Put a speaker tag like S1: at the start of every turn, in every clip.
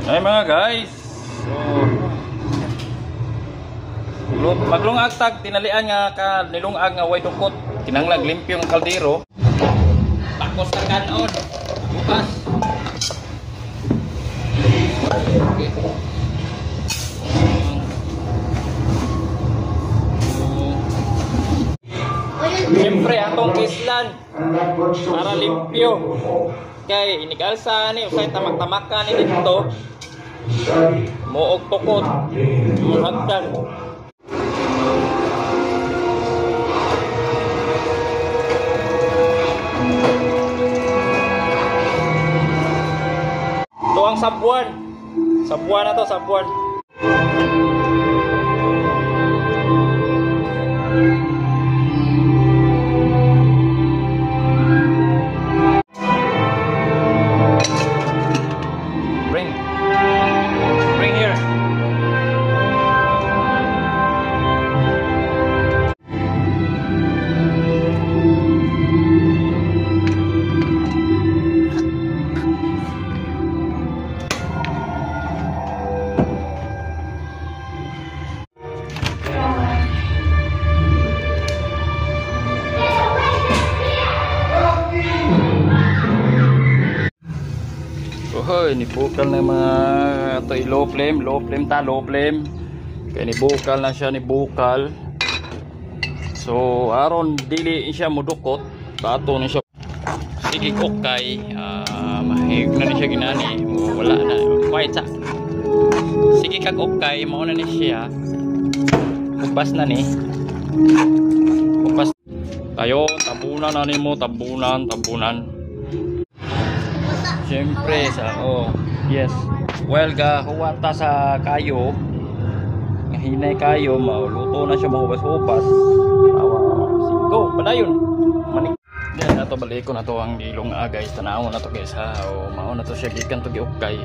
S1: Ay mga guys, so maglungag tag tinalian nga ka nilungag nga way dukot, kinanglag limpyo ang kaldero. Takos sa kanon bukas. Okay. Siyempre atong kislan para limpyo. Kay inigalsa ni usay tamak-tamakan ni dito. Moog tukot. Hagdan. Ito ang sabuan. Sabuan na to, sabuan. Bring here. Hoy, nibukal na mga ito low flame kaya nibukal na siya, nibukal. So aron dili siya mudukot bato ni siya sige okay. Mahig na ni siya ginani, wala na white sa sige kag okay, mao na ni siya upas na ni upas tayo, tabunan na nimo, tabunan. Siyempre sa yes, well ga huwata sa kayo nga hinay kayo, mauluto na siya mahubas-hubas. Go padayon manik yan ato balik ko na to ang ilong guys, tanawon na to guys ha. Mao na to siya gikan to giukay.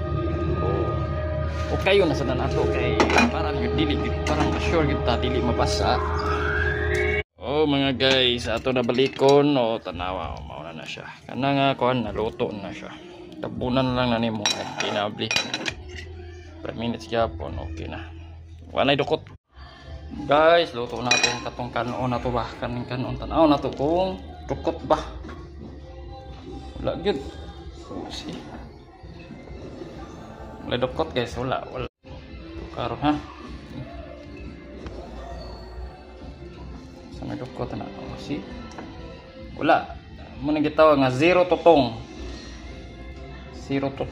S1: Okay yun nasa nato kay parang yung dili parang sure kita dili mapasa. Mga guys, ato na balikon tanawa mao na siya kana nga kuan naluto na siya. Tabunan lang na nimo kinabli per minutes gyapon okay na wanay dukot guys. Luto na itong katong kanon na to ba kaning kanon tanaw na to kung dukot ba wala gyud. See wala dukot guys, wala karo ha sa may dukot na see wala mo nang gitawag nga zero tutong. Zero to